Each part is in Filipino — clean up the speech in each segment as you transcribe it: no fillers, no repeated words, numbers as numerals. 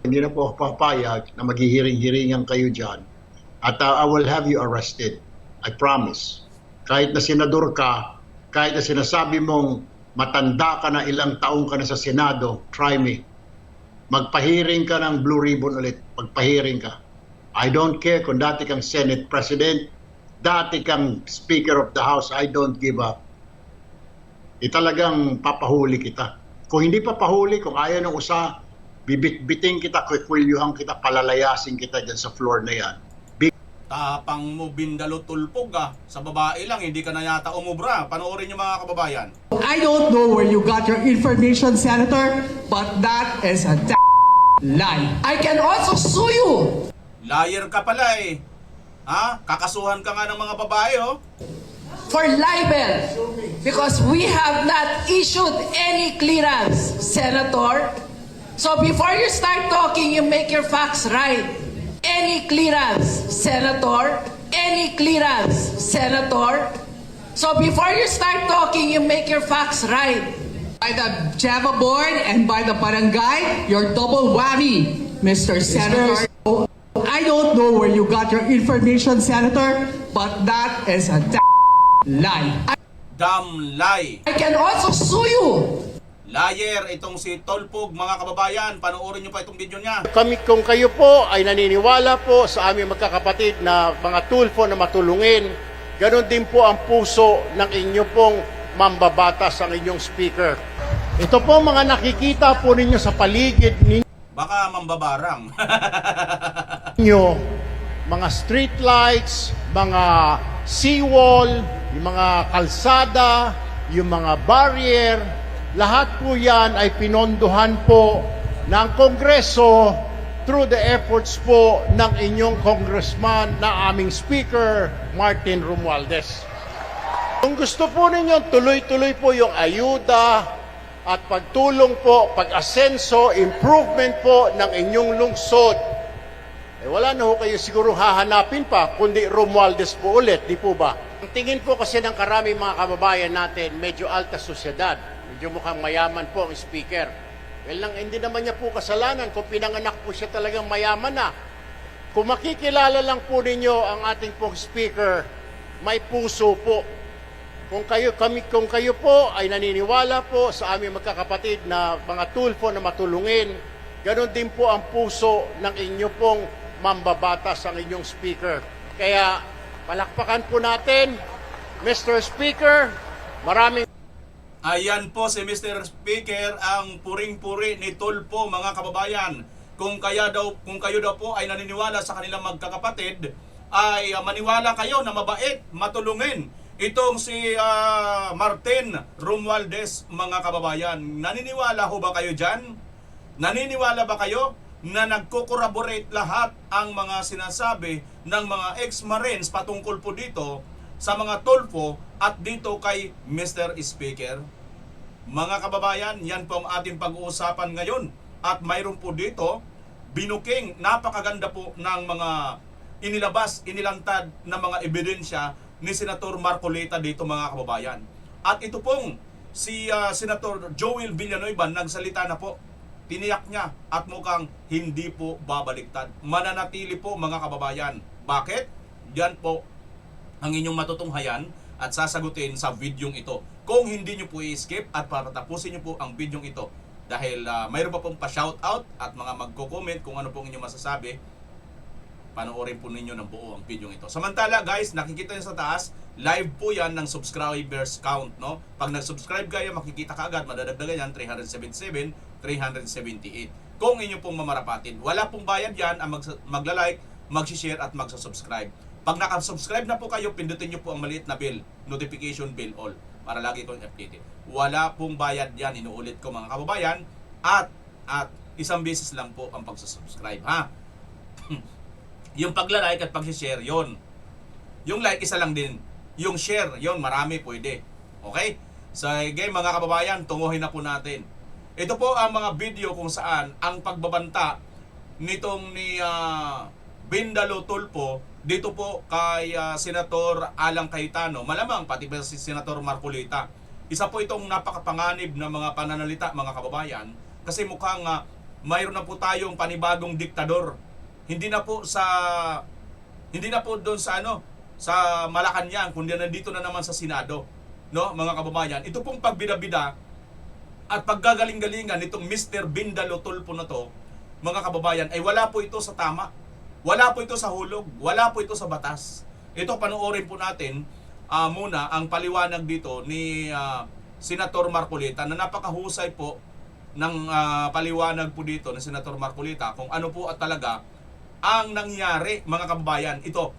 Hindi na po ako papayag na maghihiring-hiringan kayo dyan. At I will have you arrested. I promise. Kahit na senador ka, kahit na sinasabi mong matanda ka na, ilang taong ka na sa Senado, try me. Magpahiring ka ng blue ribbon ulit. Magpahiring ka. I don't care kung dati kang Senate President, dati kang Speaker of the House, I don't give up. Talagang papahuli kita. Kung hindi papahuli, kung ayaw ng usa, bibit-biting kita, kukwilyuhan kita, palalayasin kita dyan sa floor na yan. Tapang mo bindalo tulpog sa babae lang, hindi ka na yata umubra. Panoorin niyo mga kababayan. I don't know where you got your information, Senator, but that is a lie. I can also sue you. Liar ka pala eh. Ha? Kakasuhan ka nga ng mga babae oh. For libel. Because we have not issued any clearance, Senator. So before you start talking, you make your facts right. Any clearance, Senator. Any clearance, Senator. So before you start talking, you make your facts right. By the JAVA board and by the barangay, you're double whammy, Mr. Senator. I don't know where you got your information, Senator, but that is a lie. Damn lie. I can also sue you. Liar itong si Tolpog mga kababayan. Panoorin niyo pa itong video niya. Kung kayo po ay naniniwala po sa aming magkakapatid na mga tulfo na matulungin, ganon din po ang puso ng inyo pong mambabatas ang inyong speaker. Ito po mga nakikita po ninyo sa paligid Baka mambabarang. ninyo, mga street lights, mga seawall, yung mga kalsada, yung mga barrier, lahat po yan ay pinondohan po ng Kongreso through the efforts po ng inyong congressman na aming speaker, Martin Romualdez. Kung gusto po ninyo, tuloy-tuloy po yung ayuda at pagtulong po, pag-asenso, improvement po ng inyong lungsod. Wala na ho kayo siguro hahanapin pa, kundi Romualdez po ulit, di po ba? Ang tingin po kasi ng karami mga kababayan natin, medyo alta sosyedad, medyo mukhang mayaman po ang speaker. Well, hindi naman niya po kasalanan kung pinanganak po siya talagang mayaman na. Kung makikilala lang po ninyo ang ating pong speaker, may puso po. Kung kayo po ay naniniwala po sa aming magkakapatid na mga tulfo na matulungin, ganon din po ang puso ng inyo pong mambabatas ang inyong speaker. Kaya palakpakan po natin, Mr. Speaker, maraming Ayan po si Mr. Speaker, ang puring-puri ni Tulpo mga kababayan. Kung kayo daw po ay naniniwala sa kanilang magkakapatid, ay maniwala kayo na mabait, matulungin. Itong si Martin Romualdez mga kababayan. Naniniwala ho ba kayo dyan? Naniniwala ba kayo na nagko-corroborate lahat ang mga sinasabi ng mga ex-Marines patungkol po dito sa mga Tulfo at dito kay Mr. Speaker? Mga kababayan, yan po ang ating pag-uusapan ngayon. At mayroon po dito, binuking, napakaganda po ng mga inilantad na mga ebidensya ni Senator Marcolita dito mga kababayan. At ito pong si Senator Joel Villanueva nagsalita na po. Tiniyak niya at mukhang hindi po babaliktad. Mananatili po mga kababayan. Bakit? Yan po ang inyong matutunghayan at sasagutin sa videong ito. Kung hindi nyo po i-skip at patatapusin nyo po ang videong ito. Dahil mayroon pa pong pa-shoutout at mga magko-comment kung ano pong inyong masasabi. Panoorin po ninyo ng buo ang video ito. Samantala guys, nakikita nyo sa taas, live po yan ng subscribers count. No? Pag nag-subscribe kayo, makikita ka agad, madadagdagan yan, 377, 378. Kung inyo pong mamarapatin. Wala pong bayad yan ang magla-like, mag-share at mag-subscribe. Pag nakasubscribe na po kayo, pindutin nyo po ang maliit na bell, notification bell all, para lagi kong updated. Wala pong bayad yan, inuulit ko mga kababayan, at isang beses lang po ang pagsusubscribe, ha? Yung pagla-like at pag-share, yon. Yung like, isa lang din. Yung share, yon, marami pwede. Okay? So, again, mga kababayan, tunguhin na po natin. Ito po ang mga video kung saan ang pagbabanta nitong ni Bindalo Tulfo dito po kay Senator Alang Cayetano, malamang pati ba si Senator Marcolita. Isa po itong napakapanganib na mga pananalita mga kababayan kasi mukhang mayroon na po tayong panibagong diktador. Hindi na po doon sa sa Malacanang, kundi nandito na naman sa Senado, no, mga kababayan. Ito pong pagbida-bida at paggagaling-galingan nitong Mr. Bindalo Tulfo na to, mga kababayan, ay wala po ito sa tama. Wala po ito sa hulog. Wala po ito sa batas. Ito, panoorin po natin muna ang paliwanag dito ni Senator Marcolita, na napakahusay po ng paliwanag po dito ni Senator Marcolita kung ano po at talaga ang nangyari, mga kababayan. Ito,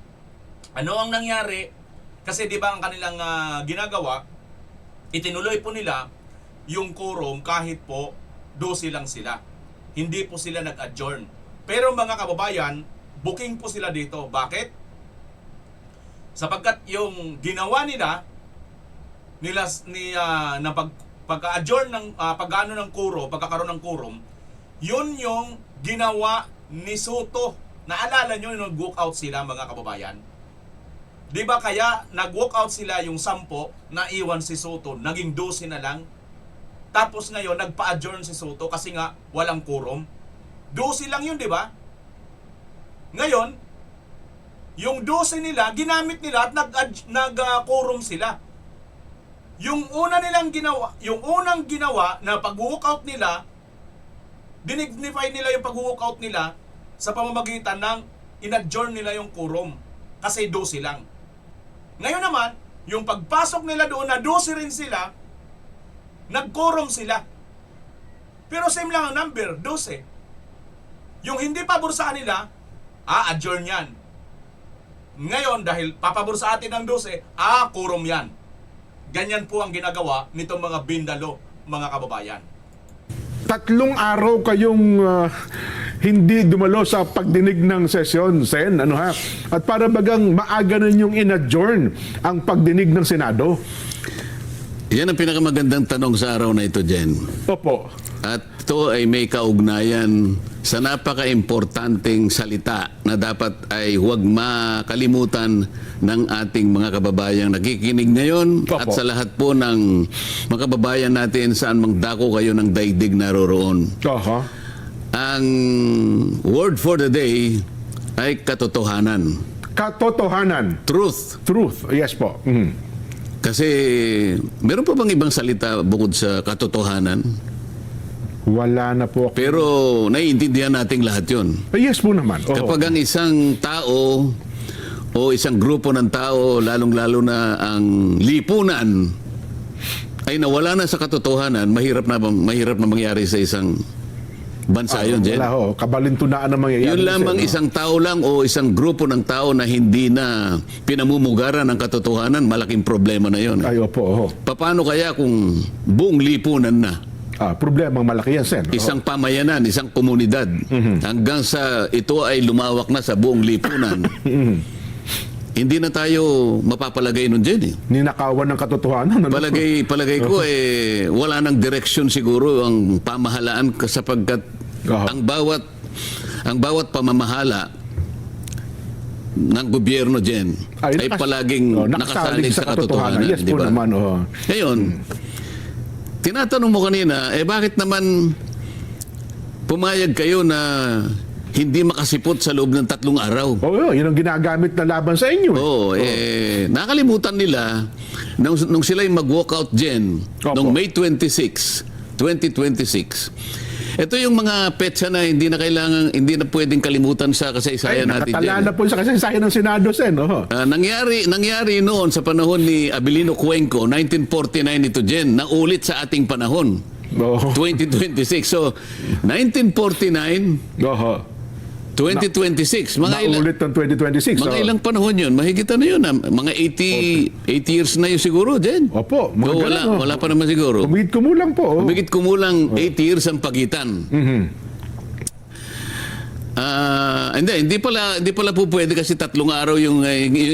ano ang nangyari? Kasi di ba ang kanilang ginagawa, itinuloy po nila yung quorum kahit po 12 lang sila. Hindi po sila nag-adjourn. Pero mga kababayan, booking po sila dito. Bakit? Sapagkat yung ginawa nila na pagka-adjourn ng pagkakaroon ng quorum, yun yung ginawa ni Soto. Naalala nyo yung nag-walk out sila, mga kababayan? Di ba kaya nag-walk out sila yung 10, naiwan si Soto, naging 12 na lang? Tapos ngayon, nagpa-adjourn si Soto kasi nga walang quorum. 12 lang yun, di ba? Ngayon, yung 12 nila, ginamit nila at nag-quorum sila. Yung unang ginawa na pag-walkout nila, dinignify nila yung pag-walkout nila sa pamamagitan ng in-adjourn nila yung quorum. Kasi 12 lang. Ngayon naman, yung pagpasok nila doon na 12 rin sila, nag-quorum sila. Pero same lang ang number, 12. Yung hindi pabor sa kanila, adjourn yan. Ngayon, dahil papabor sa atin ng 12, quorum yan. Ganyan po ang ginagawa nitong mga Bindalo, mga kababayan. 3 araw kayong hindi dumalo sa pagdinig ng sesyon, Sen, ano ha? At para bagang maaga na yung in-adjourn ang pagdinig ng Senado. Yan ang pinakamagandang tanong sa araw na ito, Jen. Opo. At ito ay may kaugnayan sa napaka-importanting salita na dapat ay huwag makalimutan ng ating mga kababayang nakikinig ngayon. Opo. At sa lahat po ng mga kababayan natin saan mang dako kayo ng daigdig naroroon. Aha. Ang word for the day ay katotohanan. Katotohanan. Truth. Truth. Yes po. Mhm. Kasi meron pa bang ibang salita bukod sa katotohanan? Wala na po. Pero naiintindihan nating lahat yun. Yes po naman. Oo. Kapag ang isang tao o isang grupo ng tao, lalong-lalo na ang lipunan, ay nawala na sa katotohanan, mahirap na mangyari sa isang bansa yun, Jen. Wala ho. Kabalintunaan na mangyayari. Yun lamang isang tao lang o isang grupo ng tao na hindi na pinamumugaran ng katotohanan, malaking problema na yun. Ay, opo. Oho. Paano kaya kung buong lipunan na? Problemang malaki yan, Sen. Isang pamayanan, isang komunidad, hanggang sa ito ay lumawak na sa buong lipunan. Hindi na tayo mapapalagay nun dyan eh. Ninakawan ng katotohanan. Ano? Palagay ko wala nang direksyon siguro ang pamahalaan sapagkat ang bawat pamamahala ng gobyerno dyan ay palaging nakasalig sa katotohanan. Yes po diba? naman. Ngayon, tinatanong mo kanina, bakit naman pumayag kayo na hindi makasipot sa loob ng 3 araw? Oo, yun ang ginagamit na laban sa inyo. Nakalimutan nila nung sila'y mag-walkout dyan, nung May 26, 2026. Ito yung mga petsa na hindi na pwedeng kalimutan sa kasaysayan natin dyan. Nakatala na po sa kasaysayan ng Senado, Sen. Nangyari noon sa panahon ni Abilino Cuenco, 1949 ito dyan, naulit sa ating panahon. 2026. So, 1949, 2026. Naulit ng 2026. Mga ilang panahon yun? Mahigit na yun. Mga 80 years na yun siguro dyan. Opo. Wala pa naman siguro. Humigit kumulang po. Humigit kumulang 8 years ang pagitan. Hindi pala po pwede kasi 3 araw yung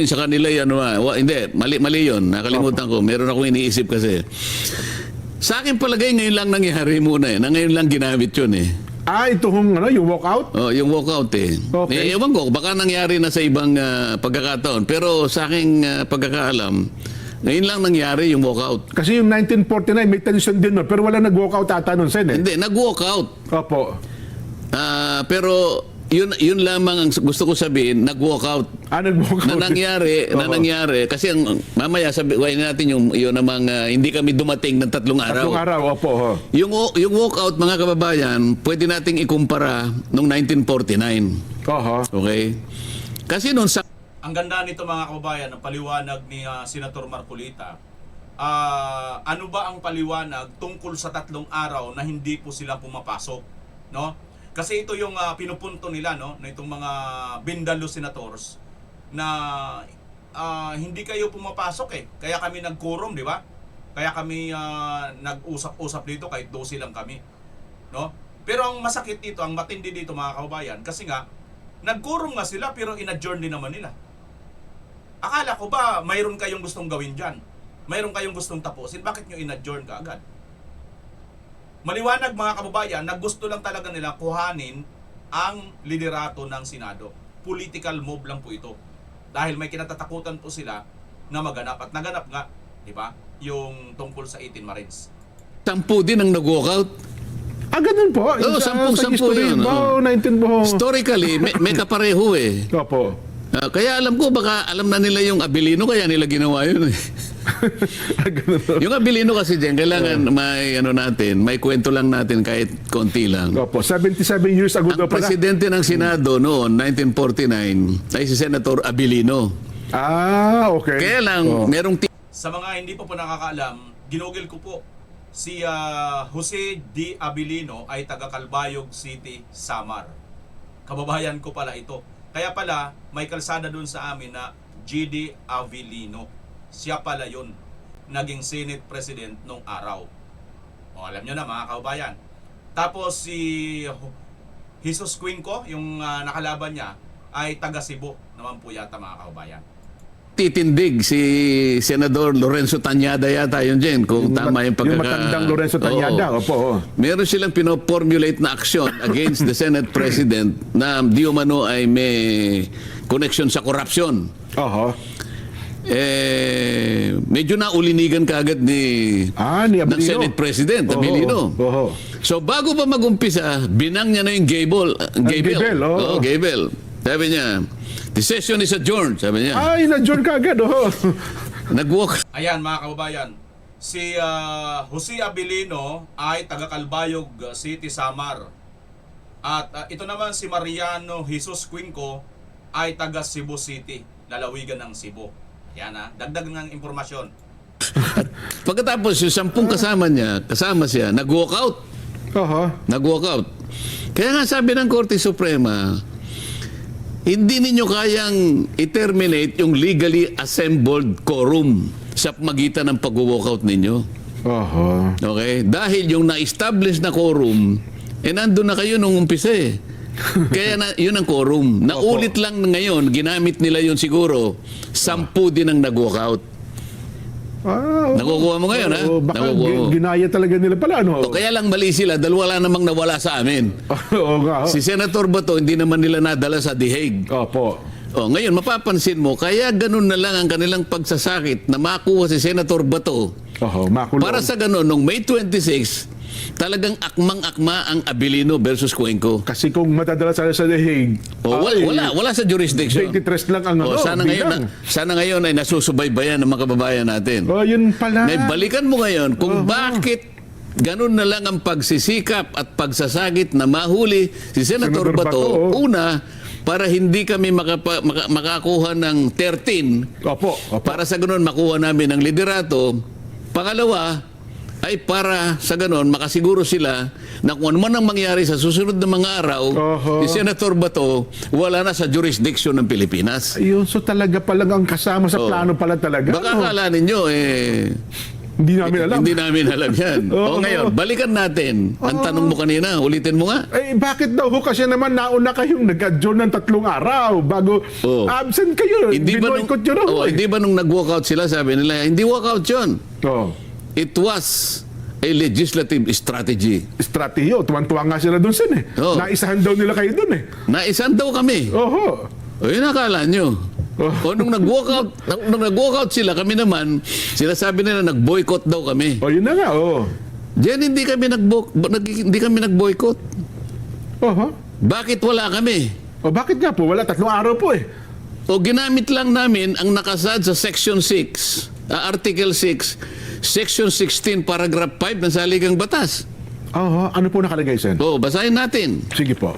sa kanila yan. Hindi, mali yun. Nakalimutan ko. Meron akong iniisip kasi. Sa akin palagay ngayon lang nangyari muna na ngayon lang ginamit yun ito yung walkout? Yung walkout Okay. Ewan ko, baka nangyari na sa ibang pagkakataon. Pero sa aking pagkakaalam, ngayon lang nangyari yung walkout. Kasi yung 1949, may tension din nun. Pero wala nag-walkout ata nun, Sen. Hindi, nag-walkout. Opo. Pero yun lamang ang gusto ko sabihin, nag-walk out. Nag-walk Na out. nangyari kasi mamaya sabihin natin yun namang hindi kami dumating ng 3 araw. 3 araw, opo. Ho. Yung walk out, mga kababayan, pwede nating ikumpara nung 1949. Oho. Okay? Kasi noon sa Ang ganda nito mga kababayan, ang paliwanag ni Senator Marcolita. Ano ba ang paliwanag tungkol sa 3 araw na hindi po sila pumapasok, no? Kasi ito yung pinupunto nila, no, na itong mga Bindalo senators na hindi kayo pumapasok eh. Kaya kami nag-quorum, di ba? Kaya kami nag-usap-usap dito kahit 12 lang kami, no? Pero ang masakit dito, ang matindi dito mga kababayan, kasi nga nag-quorum nga sila pero in-adjourn din naman nila. Akala ko ba mayroon kayong gustong gawin diyan? Mayroon kayong gustong tapusin? Bakit nyo in-adjourn ka agad? Maliwanag mga kababayan, na gusto lang talaga nila kuhanin ang liderato ng Senado. Political move lang po ito. Dahil may kinatatakutan po sila na maganap. At naganap nga, di ba, yung tungkol sa 18 Marines. 10 din ang nag-walk out. Ganun po. Oo, Sa 10 history yun. po, 19 po. Historically, may kapareho eh. Opo. Kaya alam ko, baka alam na nila yung Abilino, kaya nila ginawa yun eh. Ganun po. Yung Abilino kasi dyan, kailangan may kwento lang natin kahit konti lang. Opo, 77 years ago Ang daw pala. presidente ng Senado noon, 1949, ay si Senator Abilino. Okay. Kaya lang, merong Sa mga hindi pa po nakakaalam, ginugil ko po, si Jose D. Abilino ay taga Calbayog City, Samar. Kababayan ko pala ito. Kaya pala, may kalsada dun sa amin na GD Avellino. Siya pala yun, naging Senate President nung araw. O, alam nyo na mga kababayan. Tapos si Jesus Cuenco, yung nakalaban niya, ay taga Cebu naman po yata mga kababayan. titindig si Senador Lorenzo Tañada yata yun dyan, kung tama yung Yung matandang Lorenzo Tañada, opo. Meron silang pinoformulate na aksyon against the Senate President na di umano ay may connection sa korupsyon. Oho. Medyo naulinigan kaagad ni Ni ng Abilino. Senate President, Abilino. Oho. So bago pa mag-umpisa, binang niya na yung Gable. Gable, oo. Gable. Sabi niya, the session is adjourned, sabi niya. Na-adjourn ka agad, oho. Nag-walk. Ayan mga kababayan, si Jose Abilino ay taga Calbayog City, Samar. At ito naman si Mariano Jesus Cuenco ay taga Cebu City, lalawigan ng Cebu. Yan dagdag ng impormasyon. Pagkatapos yung 10 kasama siya, nag-walk out. Oho. Nag-walk out. Kaya nga sabi ng Korte Suprema, hindi ninyo kayang i-terminate yung legally assembled quorum sa magitan ng pag-walk out ninyo. Oho. Okay? Dahil yung na-establish na quorum, nandun na kayo nung umpisa eh. Kaya yun ang quorum. Naulit lang ngayon, ginamit nila yun siguro, 10 din ang nag-walk out. Nakukuha mo ngayon, ha? Baka Nakukuha mo. ginaya talaga nila pala, ano? O kaya lang mali sila dahil wala namang nawala sa amin. Oo nga. Si Senator Bato, hindi naman nila nadala sa The Hague. Opo. O, ngayon, mapapansin mo, kaya ganun na lang ang kanilang pagsasakit na makuha si Senator Bato. Oho, makulong. Para sa ganun, nung May 26, talagang akmang-akma ang Abilino versus Cuenco. Kasi kung matadala sa The Hague, Wala sa jurisdiction. 23 lang ang O, sana ngayon ay nasusubaybayan ng mga kababayan natin. Yun pala. Balikan mo ngayon kung bakit ganun na lang ang pagsisikap at pagsasagit na mahuli si Senator Bato. Una, para hindi kami makakuha ng 13. Opo. Para sa ganun makuha namin ang liderato. Pangalawa, ay para sa ganon makasiguro sila na kung ano man ang mangyari sa susunod na mga araw, si Senator Bato wala na sa jurisdiction ng Pilipinas. Ayun, so talaga palang ang kasama sa plano pala talaga. Baka akala ninyo, hindi namin alam. Hindi namin alam yan. O ngayon, balikan natin. Ang tanong mo kanina, ulitin mo nga. Bakit daw kasi naman nauna kayong nag-adjourn ng 3 araw bago absent kayo? Binoykot yun ako. Hindi ba nung nag-walkout sila, sabi nila, hindi walkout yun. It was a legislative strategy. Strategy. Tuwan-tuwa nga sila doon sin eh. Naisahan daw nila kayo doon eh. Naisahan daw kami. Oho. O yun akala nyo. O nung nag-walkout sila, kami naman, sila sabi nila nag-boycott daw kami. Yun na nga, Diyan hindi kami nag-boycott. Oho. Bakit wala kami? O bakit nga po? Wala, 3 araw po eh. O ginamit lang namin ang nakasad sa Section 6, Article 6, Section 16, Paragraph 5 ng Saligang Batas. Oho. Ano po nakalagay, Sen? O, basahin natin. Sige po.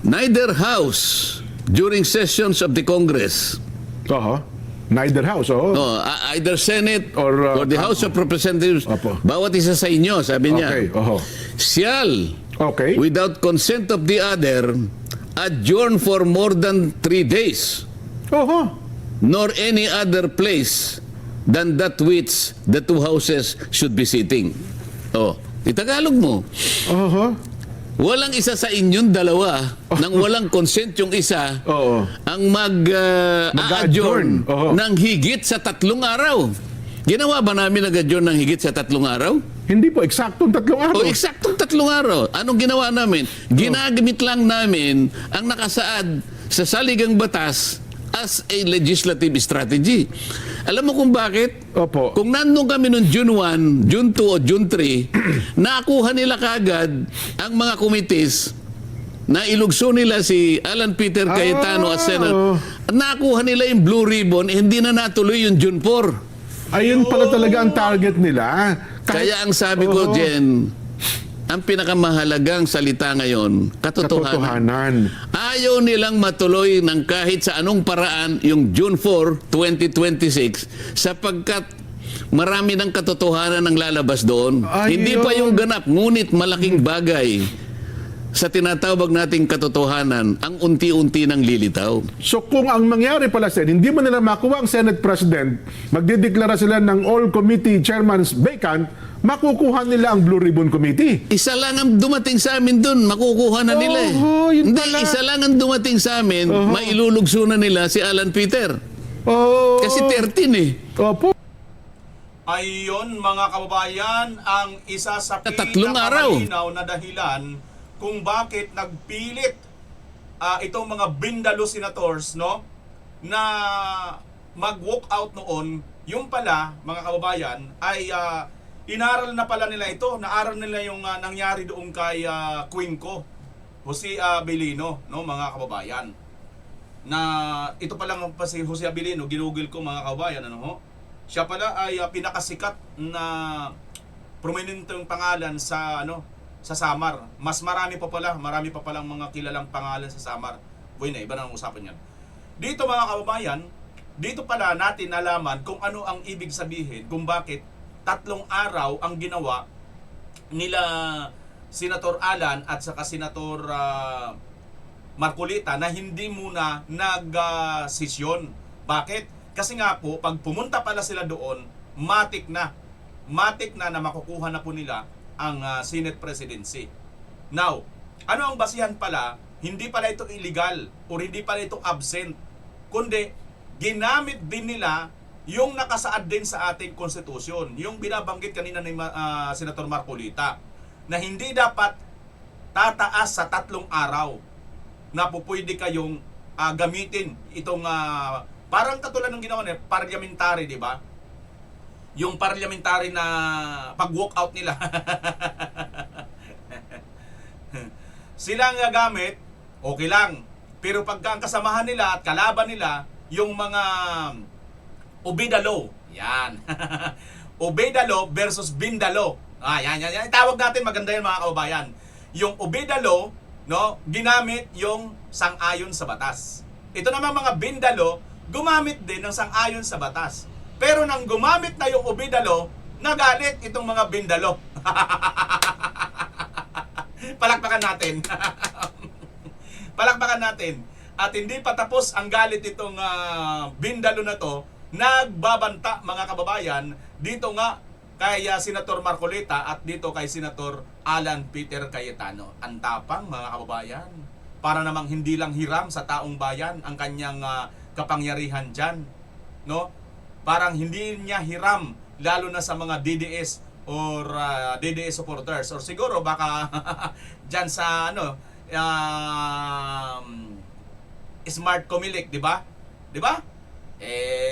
Neither house during sessions of the Congress, Oho. Neither house, oho. either Senate Or, or the House of Representatives, Opo. bawat isa sa inyo, sabi niya, Okay, oho. shall, Okay. without consent of the other, adjourn for more than 3 days, Oho. nor any other place than that which the 2 houses should be sitting. Oh, itagalog mo. Oho. Walang isa sa inyong dalawa nang walang consent yung isa Oo. ang Mag-a-adjourn. mag-adjourn Oo. ng higit sa 3 araw. Ginawa ba namin nag-adjourn ng higit sa 3 araw? Hindi po, eksaktong 3 araw. O eksaktong 3 araw. Anong ginawa namin? Ginagamit lang namin ang nakasaad sa Saligang Batas as a legislative strategy. Alam mo kung bakit? Opo. Kung nandun kami noong June 1, June 2 o June 3, nakuha nila kagad ang mga committees na ilugso nila si Alan Peter Cayetano at Senator. Nakuha nila yung blue ribbon, hindi na natuloy yung June 4. Ayun pala talaga ang target nila. Kaya ang sabi ko, Oo. Jen, ang pinakamahalagang salita ngayon, katotohanan. Katotohanan. Ayaw nilang matuloy ng kahit sa anong paraan yung June 4, 2026 sapagkat marami ng katotohanan ang lalabas doon. Ayun. Hindi pa yung ganap, ngunit malaking bagay sa tinatawag nating katotohanan ang unti-unti nang lilitaw. So kung ang mangyari pala, Sen, hindi mo nila makuha ang Senate President, magdideklara sila ng all committee chairmans vacant, makukuha nila ang Blue Ribbon Committee. Isa lang ang dumating sa amin doon, makukuha na nila eh. Oho, yun Hindi, pala. isa lang ang dumating sa amin, mailulugso na nila si Alan Peter. Oh. Kasi 13 eh. Opo. Ayun mga kababayan, ang isa sa 3 araw. pinakamalinaw na dahilan kung bakit nagpilit itong mga Bindalo senators, no, na mag-walk out noon. Yung pala mga kababayan ay inaral na pala nila ito, naaral nila yung nangyari doon kay Queen ko, Jose Abilino, no, mga kababayan. Na ito pa lang pa si Jose Abilino, ginugol ko mga kababayan, ano ho? Siya pala ay pinakasikat na prominenteng pangalan sa sa Samar. Mas marami pa palang mga kilalang pangalan sa Samar. Buhay na, iba na ang usapan yan. Dito mga kababayan, dito pala natin nalaman kung ano ang ibig sabihin, kung bakit 3 araw ang ginawa nila Senator Alan at saka Senator Marcolita na hindi muna nag-sesyon. Bakit? Kasi nga po, pag pumunta pala sila doon, matik na makukuha na po nila ang Senate presidency. Now, ano ang basihan pala? Hindi pala ito illegal o hindi pala ito absent, kundi ginamit din nila yung nakasaad din sa ating konstitusyon, yung binabanggit kanina ni Senator Marcolita, na hindi dapat tataas sa 3 araw na po pwede kayong gamitin itong parang katulad ng ginawa nila, parliamentary, di ba? Yung parliamentary na pag-walk out nila. Sila ang gagamit, okay lang. Pero pagka ang kasamahan nila at kalaban nila, yung mga obey the law. Yan. Obey the law versus Bindalo. Yan. Tawag natin, maganda yan mga kababayan. Yung obey the law, no, ginamit yung sang-ayon sa batas. Ito naman mga Bindalo, gumamit din ng sang-ayon sa batas. Pero nang gumamit na yung obey the law, nagalit itong mga Bindalo. Palakpakan natin. Palakpakan natin. At hindi pa tapos ang galit itong Bindalo na to, nagbabanta mga kababayan dito nga kay Senator Marcolita at dito kay Senator Alan Peter Cayetano. Ang tapang mga kababayan. Para namang hindi lang hiram sa taong bayan ang kanyang kapangyarihan dyan. No? Parang hindi niya hiram lalo na sa mga DDS or DDS supporters or siguro baka dyan sa Smart Comelec, di ba? Di ba?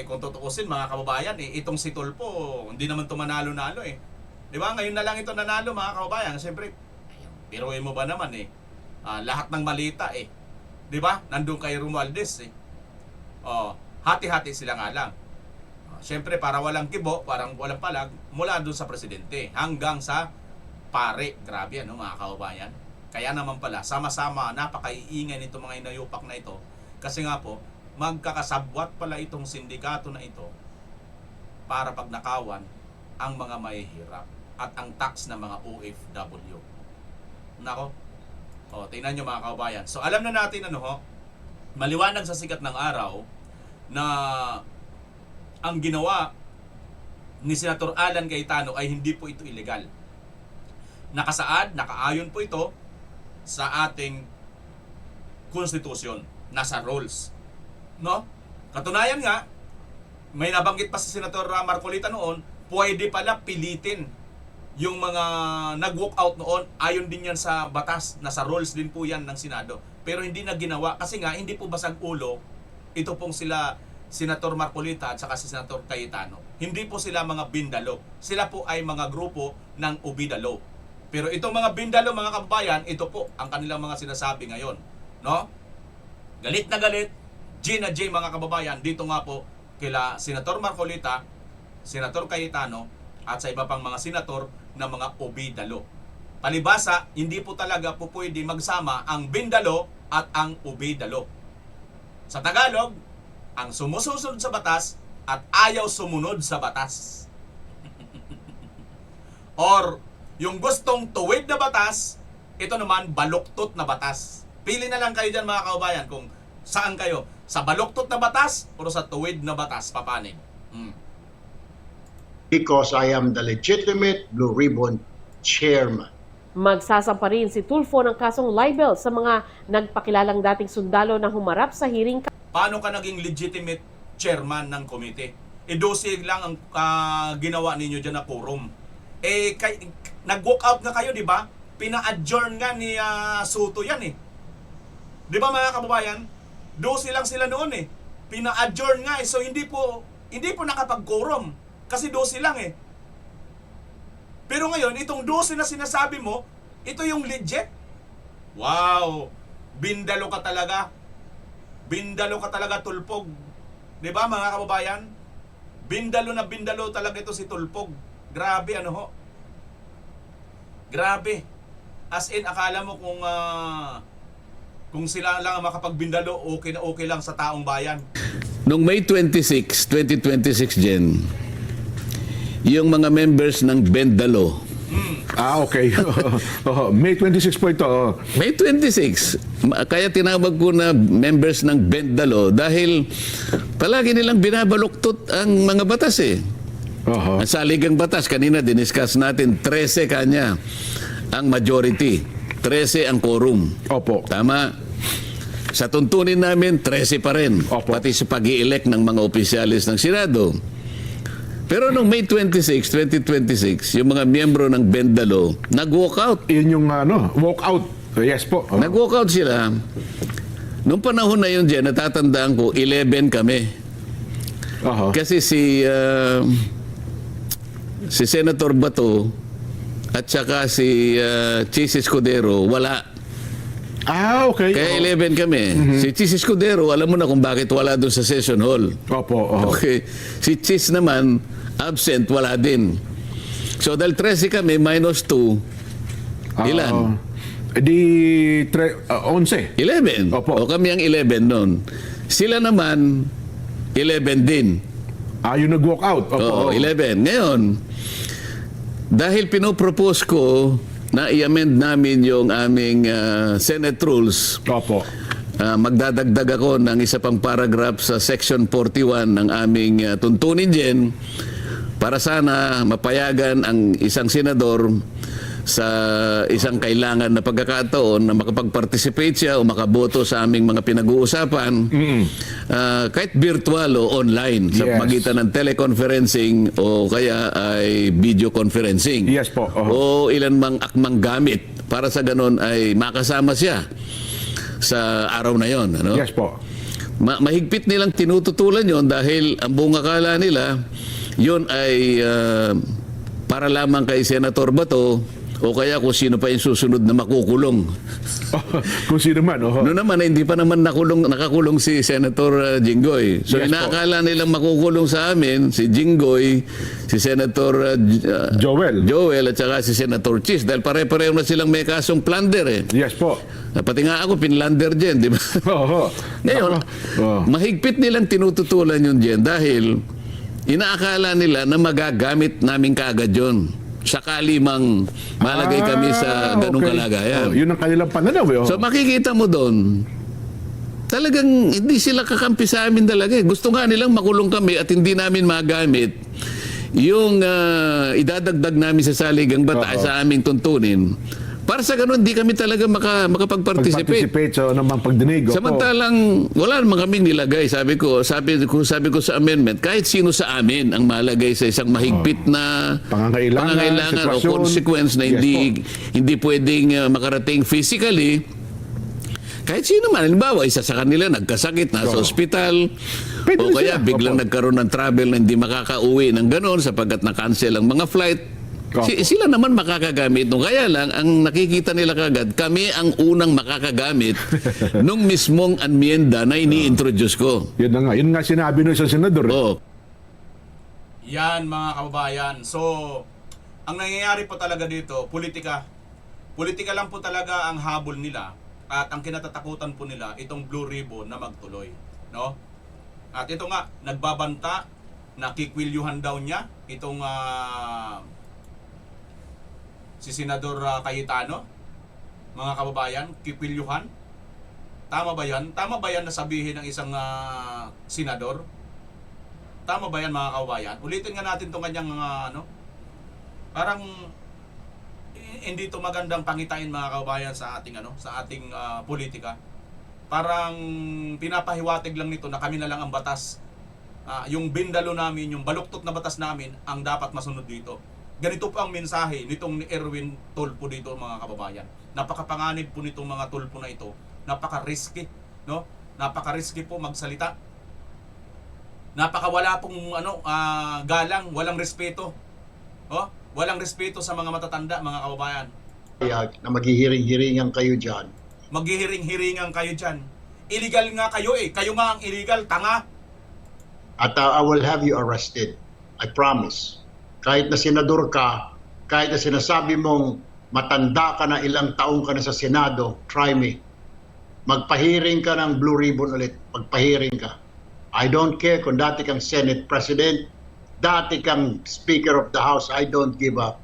Kung tutuusin mga kababayan, itong si Tulfo, hindi naman ito manalo-nalo eh. Di ba? Ngayon na lang ito nanalo mga kababayan. Siyempre, biruin mo ba naman lahat ng malita eh. 'Di ba? Nandun kay Romualdez eh. Oh, hati-hati sila nga lang. Siyempre, para walang kibo, parang walang palag, mula doon sa presidente hanggang sa pare. Grabe ano mga kababayan. Kaya naman pala, sama-sama, napakaiingay nito mga inayupak na ito. Kasi nga po, magkakasabwat pala itong sindikato na ito para pagnakawan ang mga mahihirap at ang tax ng mga OFW. Nako. O, tingnan nyo mga kababayan. So, alam na natin maliwanag sa sikat ng araw na ang ginawa ni Senator Alan Cayetano ay hindi po ito illegal. Nakasaad, nakaayon po ito sa ating konstitusyon, nasa rules. No? Katunayan nga, may nabanggit pa si Senator Marcolita noon, pwede pala pilitin yung mga nag-walk out noon, ayon din yan sa batas, nasa rules din po yan ng Senado. Pero hindi na ginawa kasi nga hindi po basag ulo ito pong sila Senator Marcolita at saka si Senator Cayetano. Hindi po sila mga bindalo. Sila po ay mga grupo ng Ubidalo. Pero itong mga bindalo, mga kababayan, ito po ang kanilang mga sinasabi ngayon. No? Galit na galit, Gina J mga kababayan, dito nga po kila Senator Marcolita, Senator Cayetano, at sa iba pang mga senator na mga Ubidalo. Palibasa, hindi po talaga po pwede magsama ang bindalo at ang Ubidalo. Sa Tagalog, ang sumusunod sa batas at ayaw sumunod sa batas. Or, yung gustong tuwid na batas, ito naman baluktot na batas. Pili na lang kayo dyan mga kababayan kung saan kayo. Sa baluktot na batas o sa tuwid na batas, papanig. Because I am the legitimate Blue Ribbon Chairman. Magsasampa rin si Tulfo ng kasong libel sa mga nagpakilalang dating sundalo na humarap sa hearing. Paano ka naging legitimate chairman ng komite? Dosig lang ang ginawa ninyo dyan na quorum. Nag-walk out nga kayo, di ba? Pina-adjourn nga ni Soto yan eh. Di ba mga kababayan? 12 lang sila noon eh. Pina-adjourn nga eh. So hindi po nakapag-quorum. Kasi 12 lang eh. Pero ngayon, itong 12 na sinasabi mo, ito yung legit. Wow! Bindalo ka talaga. Bindalo ka talaga, Tulpog. 'Di ba mga kababayan? Bindalo na bindalo talaga ito si Tulpog. Grabe Grabe. As in, akala mo kung sila lang ang makapagbindalo, okay na okay lang sa taong bayan. Noong May 26, 2026, Jen, yung mga members ng Bendalo, Okay. May 26 po ito. May 26. Kaya tinawag ko na members ng Bendalo dahil palagi nilang binabaluktot ang mga batas eh. Ang saligang batas, kanina diniscuss natin, 13 kanya ang majority, 13 ang quorum. Opo. Tama? Sa tuntunin namin, 13 pa rin. Opo. Pati sa pag-i-elect ng mga opisyalis ng Senado. Pero noong May 26, 2026, yung mga miyembro ng Bendalo nag-walk out. Yun yung walk out. Yes po. Nag-walk out sila. Noong panahon na yun, Jen, natatandaan ko, 11 kami. Kasi si Senator Bato at saka si Chis Escudero, wala. Okay. Kaya 11 kami. Si Chis Escudero, alam mo na kung bakit wala doon sa session hall. Opo. Okay. Si Chis naman, absent, wala din. So dahil 13 kami, minus 2, ilan? Di 11. 11. Opo. O kami ang 11 noon. Sila naman, 11 din. Yung nag-walk out. Oo, 11. Ngayon, dahil pinopropose ko na i-amend namin yung aming Senate rules, Opo. magdadagdag ako ng isa pang paragraph sa Section 41 ng aming tuntunin dyan para sana mapayagan ang isang senador sa isang kailangan na pagkakataon na makapag-participate siya o makaboto sa aming mga pinag-uusapan kahit virtual o online sa Yes. pagitan ng teleconferencing o kaya ay video conferencing. Yes po. O ilan mang akmang gamit para sa ganon ay makasama siya sa araw na yon. Ano? Yes po. Mahigpit nilang tinututulan yon dahil ang buong akala nila yon ay para lamang kay Senator Bato O kaya kung sino pa yung susunod na makukulong. Kung sino man. Oh. Noon naman, hindi pa naman nakakulong si Senator Jinggoy. So Yes, inaakala nilang makukulong sa amin si Jinggoy, si Senator Joel. at saka si Senator Chis. Dahil pare-pareho na silang may kasong plunder eh. Yes po. Pati nga ako, pinlander dyan, di ba? Oo. Ngayon, mahigpit nilang tinututulan yun dyan dahil inaakala nila na magagamit namin kaagad yun. Sakali mang malagay kami sa ganung kalagayan. Yun ang kanilang pananaw. So makikita mo doon, talagang hindi sila kakampi sa amin talaga. Gusto nga nilang makulong kami at hindi namin magamit yung idadagdag namin sa saligang batas sa aming tuntunin. Para sa ganun, hindi kami talaga makapag-participate. Pag-participate sa namang pagdinig. Samantalang wala naman kaming nilagay. Sabi ko sa amendment, kahit sino sa amin ang malagay sa isang mahigpit na pangangailangan o consequence na hindi pwedeng makarating physically. Kahit sino man, halimbawa, isa sa kanila nagkasakit, nasa ospital, o kaya biglang nagkaroon ng travel na hindi makakauwi ng ganon sapagkat na-cancel ang mga flight. Sila naman makakagamit. Kaya lang, ang nakikita nila kagad, kami ang unang makakagamit nung mismong anmienda na ini-introduce ko. Yun nga sinabi ng isang senador. Oh. Yan mga kababayan. So, ang nangyayari po talaga dito, politika. Politika lang po talaga ang habol nila at ang kinatatakutan po nila itong Blue Ribbon na magtuloy, no? At ito nga, nagbabanta, nakikwilyuhan daw niya itong si Senador Cayetano, mga kababayan, kikwilyuhan. Tama ba yan? Tama ba yan na sabihin ng isang senador? Tama ba yan mga kababayan? Ulitin nga natin itong kanyang parang hindi ito magandang pangitain mga kababayan sa ating politika. Parang pinapahiwatig lang nito na kami na lang ang batas. Yung bindalo namin, yung baluktot na batas namin ang dapat masunod dito. Ganito po ang mensahe nitong ni Erwin Tulfo dito mga kababayan. Napakapanganib po nitong mga tulpo na ito. Napaka-risky, no? Napaka-risky po magsalita. Napakawala pong galang, walang respeto. Oh, walang respeto sa mga matatanda, mga kababayan. Na maghihiring-hiringan kayo dyan. Maghihiring-hiringan kayo dyan. Illegal nga kayo eh. Kayo nga ang illegal, tanga. At I will have you arrested. I promise. Kahit na senador ka, kahit na sinasabi mong matanda ka na, ilang taong ka na sa Senado, try me. Magpahiring ka ng Blue Ribbon ulit. Magpahiring ka. I don't care kung dati kang Senate President, dati kang Speaker of the House, I don't give up.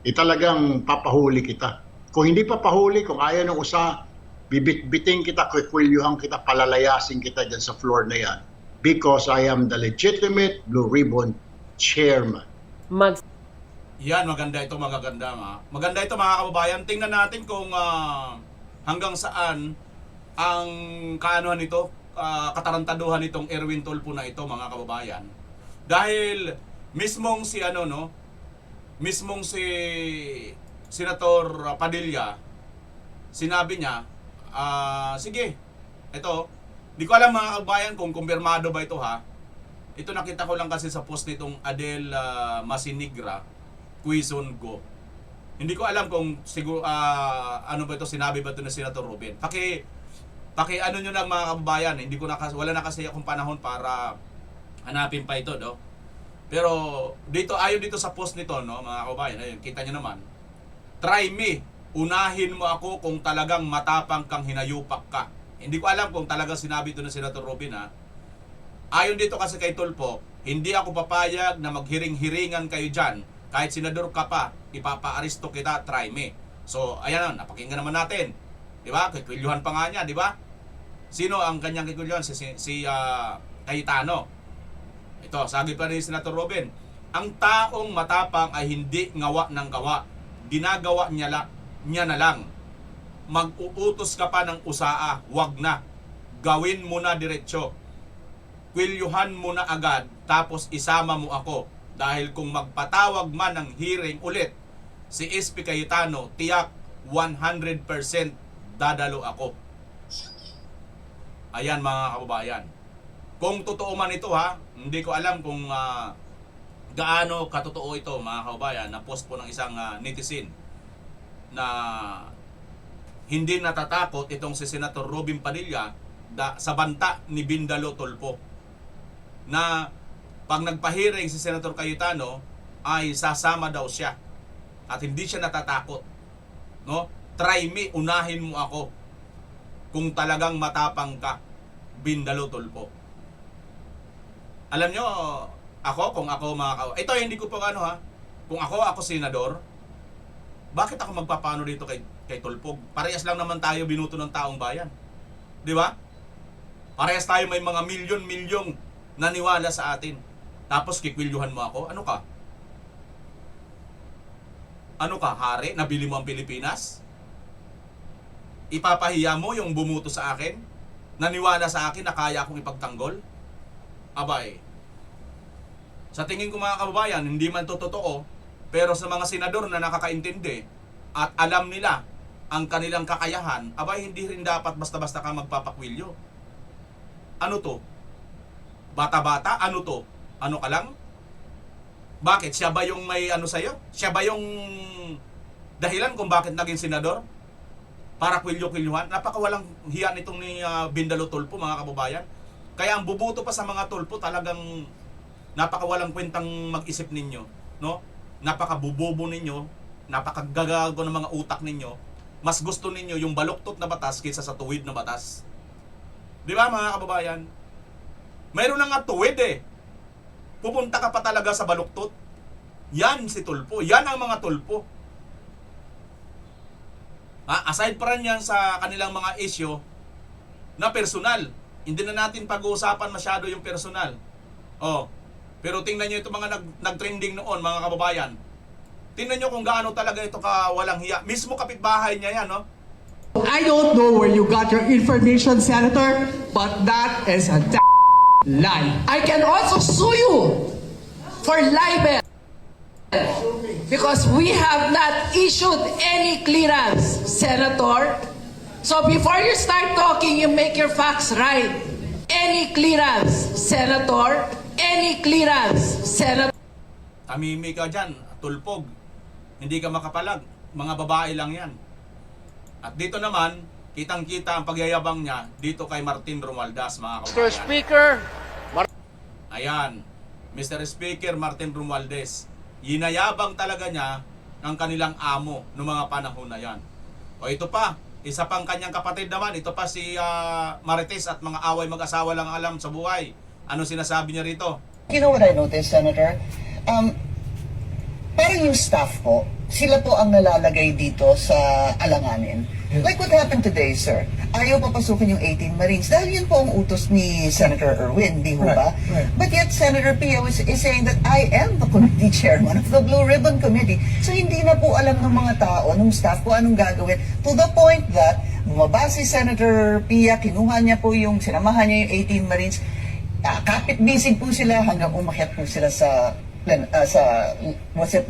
Talagang papahuli kita. Kung hindi papahuli, kung ayaw ng usa, bibit-biting kita, kikwilyuhan kita, palalayasin kita dyan sa floor na yan. Because I am the legitimate Blue Ribbon Chairman. Yan, maganda ito, maganda ito mga kababayan. Tingnan natin kung hanggang saan ang kaanuhan nito, katarantaduhan nitong Erwin Tulfo na ito mga kababayan. Dahil mismong si Senator Padilla, sinabi niya, sige, ito, di ko alam mga kababayan kung kumpirmado ba ito ha. Ito nakita ko lang kasi sa post nitong Adel Masinigra, Quezon Go. Hindi ko alam kung siguro ano ba ito, sinabi ba ito na Senator Ruben. Paki ano nyo lang mga kababayan, wala na kasi akong panahon para hanapin pa ito, no? Pero ayon dito sa post nito, no, mga kababayan, ayun, kita nyo naman. Try me, unahin mo ako kung talagang matapang kang hinayupak ka. Hindi ko alam kung talagang sinabi ito na Senator Ruben ha. Ayon dito kasi kay Tulfo, hindi ako papayag na maghiring-hiringan kayo dyan. Kahit senador ka pa, ipapa-aristo kita, try me. So, ayan na, napakinggan naman natin. Diba? Kikwilyuhan pa nga niya, diba? Sino ang kanyang kikwilyuhan? Si Cayetano. Ito, sabi pa ni Senator Ruben, ang taong matapang ay hindi ngawa ng gawa. Ginagawa niya na lang. Mag-uutos ka pa ng usaa, wag na. Gawin mo na diretsyo. Kwilyuhan mo na agad, tapos isama mo ako. Dahil kung magpatawag man ng hearing ulit, si SP Cayetano, tiyak 100% dadalo ako. Ayan mga kababayan. Kung totoo man ito ha, hindi ko alam kung gaano katotoo ito mga kababayan na post po ng isang netizen na hindi natatakot itong si Senator Robin Padilla sa banta ni Bindalo Tulfo na pag nagpahiring si Senator Cayetano ay sasama daw siya at hindi siya natatakot, no? Try me, unahin mo ako kung talagang matapang ka, Bindalo Tulfo. Alam nyo, kung ako ito hindi ko po kung ako senador, bakit ako magpapano dito kay Tulfo? Parehas lang naman tayo binuto ng taong bayan. Di ba? Parehas tayo may mga milyon-milyong naniwala sa atin. Tapos kikwilyuhan mo ako? Ano ka? Ano ka, hari? Nabili mo ang Pilipinas? Ipapahiya mo yung bumuto sa akin? Naniwala sa akin na kaya akong ipagtanggol? Abay, sa tingin ko mga kababayan, hindi man to totoo, pero sa mga senador na nakakaintindi at alam nila ang kanilang kakayahan, abay hindi rin dapat basta-basta ka magpapakwilyo. Ano to? Bata-bata? Ano to? Ano ka lang? Bakit? Siya ba yung may sa'yo? Siya ba yung dahilan kung bakit naging senador? Para kwilyo-kwilyuhan? Napakawalang hiya nitong ni Bindalo Tulfo mga kababayan. Kaya ang bubuto pa sa mga Tulfo talagang napakawalang kwentang mag-isip ninyo, no? Napakabubobo ninyo, napakagagago ng mga utak ninyo. Mas gusto ninyo yung baluktot na batas kaysa sa tuwid na batas. Di ba mga kababayan? Mayroon na nga tuwid eh. Pupunta ka pa talaga sa baluktot. Yan si Tulfo. Yan ang mga Tulfo. Aside pa rin yan sa kanilang mga issue na personal. Hindi na natin pag-uusapan masyado yung personal. Pero tingnan nyo ito mga nag-trending noon mga kababayan. Tingnan nyo kung gaano talaga ito kawalang hiya. Mismo kapitbahay niya yan, no? I don't know where you got your information, Senator, but that is a lie. I can also sue you for libel because we have not issued any clearance, Senator. So before you start talking, you make your facts right. Any clearance, Senator. Any clearance, Senator. Tamimi ka dyan, tulpog. Hindi ka makapalag. Mga babae lang yan. At dito naman, kitang-kita ang pagyayabang niya dito kay Martin Romualdez, mga kababayan. Mr. Speaker, Ayan, Mr. Speaker Martin Romualdez. Yinayabang talaga niya ang kanilang amo noong mga panahon na yan. O ito pa, isa pang kanyang kapatid naman, ito pa si Marites at mga away mag-asawa lang alam sa buhay. Ano sinasabi niya rito? You know what I noticed, Senator? Parang yung staff po, sila po ang nalalagay dito sa alanganin. Like what happened today, sir? Ayaw papasukin yung 18 Marines dahil yun po ang utos ni Senator Erwin, di ho ba? Right. But yet, Senator Pia is saying that I am the committee chairman of the Blue Ribbon Committee. So hindi na po alam ng mga tao, ng staff po anong gagawin. To the point that, bumaba si Senator Pia, kinuha niya po yung, sinamahan niya yung 18 Marines, kapit-bisig po sila hanggang umakyat po sila sa what's it,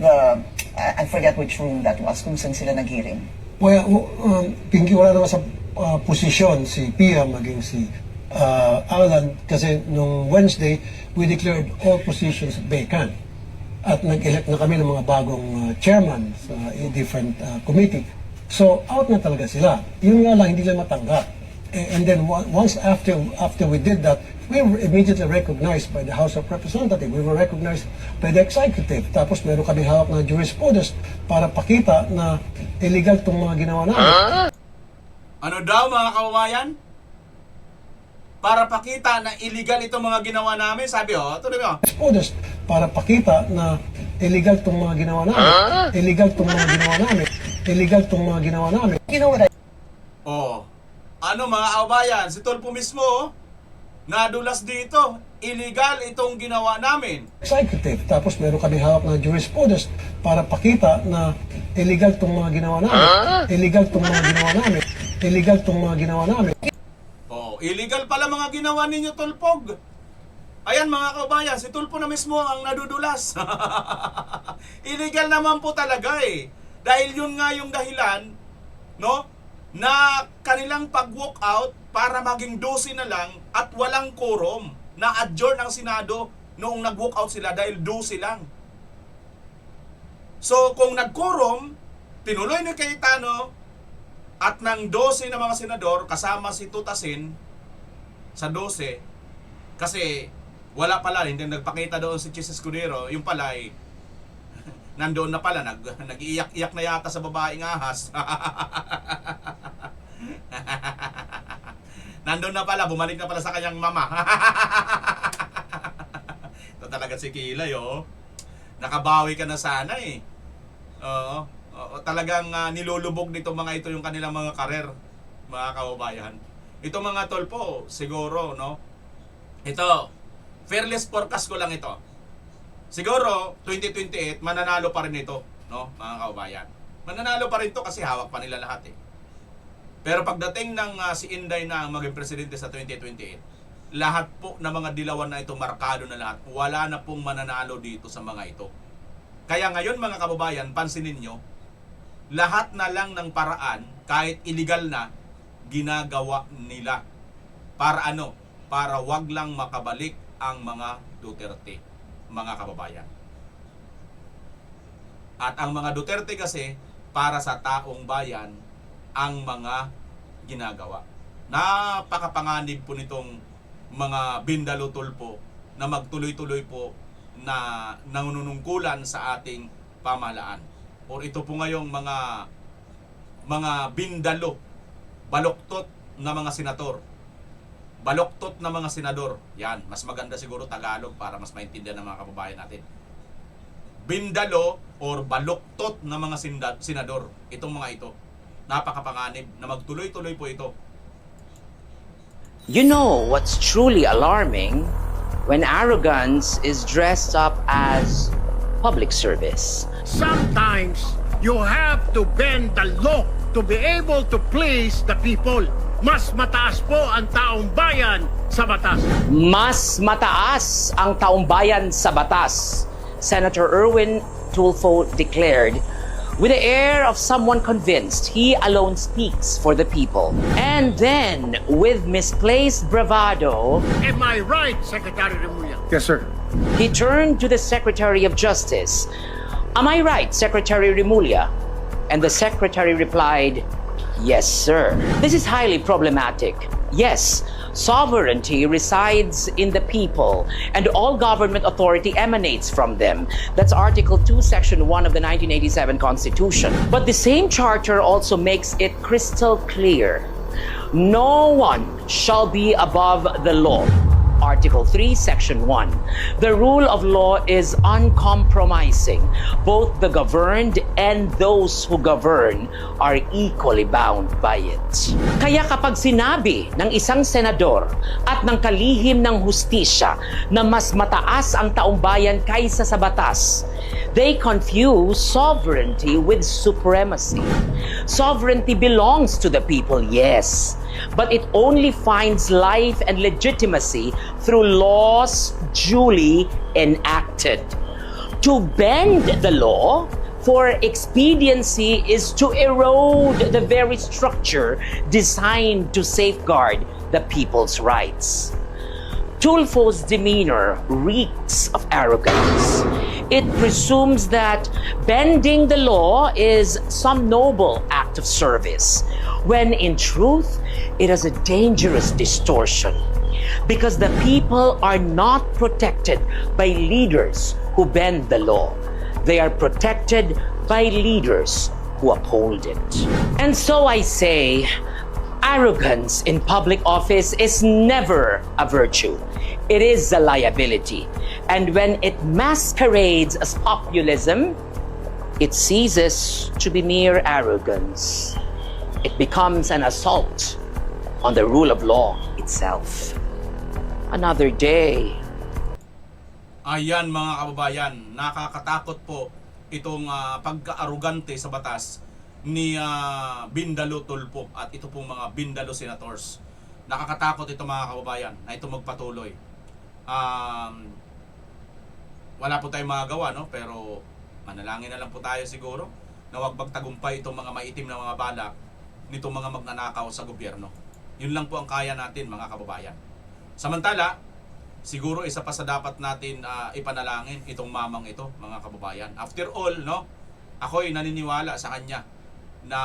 I forget which room that was, kung saan sila nag-hearing. Well, Pinky, wala naman sa posisyon si Pia maging si Alan kasi nung Wednesday, we declared all positions vacant. At nag-elect na kami ng mga bagong chairman sa different committee. So, out na talaga sila. Yun nga lang, hindi lang matanggap. And then once after we did that, we were immediately recognized by the House of Representatives. We were recognized by the Executive. Tapos meron kami hawak na jurisprudence para pakita na illegal itong mga ginawa namin. Ano daw mga kababayan? Para pakita na illegal itong mga ginawa namin, sabi tuloy mo. Jurisprudence para pakita na illegal itong mga ginawa namin. Illegal itong mga ginawa namin. Illegal itong mga ginawa namin. You know what I Ano mga kababayan, si Tulfo mismo, nadulas dito. Illegal itong ginawa namin. Executive. Tapos meron kami hawak na jurisprudence para pakita na illegal itong mga ginawa namin. Illegal itong mga ginawa namin. Illegal itong mga ginawa namin. Illegal pala mga ginawa ninyo, Tulfog. Ayan mga kababayan, si Tulfo na mismo ang nadudulas. Illegal naman po talaga eh. Dahil yun nga yung dahilan, no? Na kanilang pag-walk out para maging 12 na lang at walang quorum. Na-adjourn ang Senado noong nag-walk out sila dahil 12 lang. So kung nag-quorum, tinuloy ni Cayetano at ng 12 na mga senador kasama si Tutasin sa 12 kasi wala pala, hindi nagpakita doon si Chis Escudero, yung pala ay nandoon na pala, nag-iiyak-iyak na yata sa babaeng ahas. Nandoon na pala, bumalik na pala sa kanyang mama. Ito talaga si Kilay, oh. Nakabawi ka na sana eh. Oo. Talagang nilulubog nito mga ito yung kanilang mga karer, mga kababayan. Ito mga tol po, siguro, no? Ito, fairless forecast ko lang ito. Siguro, 2028, mananalo pa rin ito, no, mga kababayan. Mananalo pa rin ito kasi hawak pa nila lahat eh. Pero pagdating ng si Inday na maging presidente sa 2028, lahat po ng mga dilawan na ito, markado na lahat. Wala na pong mananalo dito sa mga ito. Kaya ngayon mga kababayan, pansinin nyo, lahat na lang ng paraan, kahit illegal na, ginagawa nila. Para ano? Para wag lang makabalik ang mga Duterte, mga kababayan. At ang mga Duterte kasi, para sa taong bayan, ang mga ginagawa. Napakapanganib po nitong mga Bindalo Tulfo na magtuloy-tuloy po na nangunungkulan sa ating pamahalaan. Or ito po ngayong mga Bindalo, baloktot na mga senator. Baloktot na mga senador. Yan, mas maganda siguro Tagalog para mas maintindihan ng mga kababayan natin. Bindalo or baloktot na mga senador. Itong mga ito. Napakapanganib na magtuloy-tuloy po ito. You know what's truly alarming when arrogance is dressed up as public service. Sometimes you have to bend the law to be able to please the people. Mas mataas po ang taong bayan sa batas. Mas mataas ang taumbayan sa batas, Senator Erwin Tulfo declared with the air of someone convinced he alone speaks for the people. And then, with misplaced bravado, Am I right, Secretary Remulla? Yes, sir. he turned to the Secretary of Justice. Am I right, Secretary Remulla? And the Secretary replied, yes, sir. This is highly problematic. Yes, sovereignty resides in the people, and all government authority emanates from them. That's Article 2, Section 1 of the 1987 Constitution. But the same charter also makes it crystal clear. No one shall be above the law. Article 3, Section 1. The rule of law is uncompromising. Both the governed and those who govern are equally bound by it. Kaya kapag sinabi ng isang senador at ng kalihim ng hustisya na mas mataas ang taumbayan kaysa sa batas, they confuse sovereignty with supremacy. Sovereignty belongs to the people, yes, but it only finds life and legitimacy through laws duly enacted. To bend the law for expediency is to erode the very structure designed to safeguard the people's rights. Tulfo's demeanor reeks of arrogance. It presumes that bending the law is some noble act of service, when in truth, it is a dangerous distortion. Because the people are not protected by leaders who bend the law. They are protected by leaders who uphold it. And so I say, arrogance in public office is never a virtue. It is a liability. And when it masquerades as populism, it ceases to be mere arrogance. It becomes an assault on the rule of law itself. Another day. Ayan mga kababayan, nakakatakot po itong pagka-arugante sa batas ni Bindalo Tulfo at ito pong mga Bindalo Senators. Nakakatakot ito mga kababayan na ito magpatuloy. Wala po tayong magagawa, no? Pero manalangin na lang po tayo siguro na wag magtagumpay itong mga maitim na mga balak nitong mga magnanakaw sa gobyerno. Yun lang po ang kaya natin mga kababayan. Samantala, siguro isa pa sa dapat natin ipanalangin itong mamang ito mga kababayan. After all, no? Ako'y naniniwala sa kanya na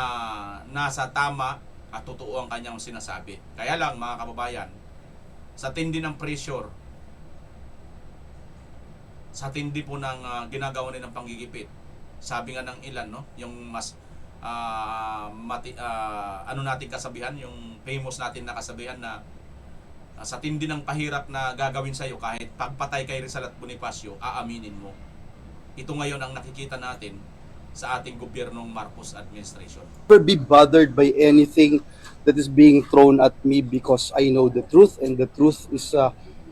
nasa tama at totoo ang kanyang sinasabi. Kaya lang mga kababayan, sa tindi ng pressure, sa tindi po ng ginagawa nilang panggigipit, sabi nga ng ilan, no, yung mas ano natin kasabihan, yung famous natin na kasabihan na sa tindi ng pahirap na gagawin sa'yo, kahit pagpatay kay Rizal at Bonifacio, aaminin mo. Ito ngayon ang nakikita natin sa ating gobyernong Marcos administration. Never be bothered by anything that is being thrown at me because I know the truth and the truth is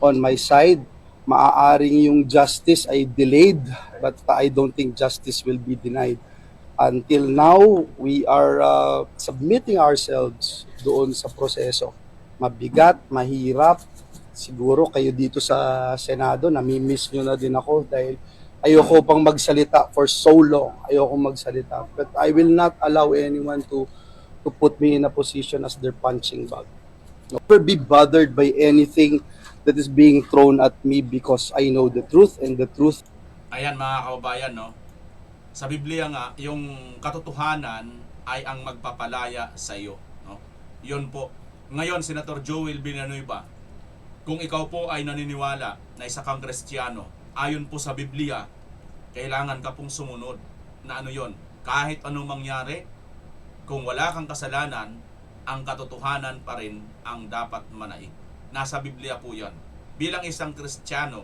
on my side. Maaaring yung justice ay delayed but I don't think justice will be denied. Until now, we are submitting ourselves doon sa proseso. Mabigat, mahirap. Siguro kayo dito sa Senado, nami-miss nyo na din ako dahil ayoko pang magsalita for so long. Ayoko magsalita. But I will not allow anyone to put me in a position as their punching bag. Never be bothered by anything that is being thrown at me because I know the truth and the truth. Ayan mga kababayan, no? Sa Biblia nga, yung katotohanan ay ang magpapalaya sa iyo, no? Yun po. Ngayon, Senator Joel Villanueva, kung ikaw po ay naniniwala na isa kang Kristiyano, ayon po sa Biblia, kailangan ka pong sumunod na ano yon. Kahit anong mangyari, kung wala kang kasalanan, ang katotohanan pa rin ang dapat manaig. Nasa Biblia po yan. Bilang isang Kristiyano,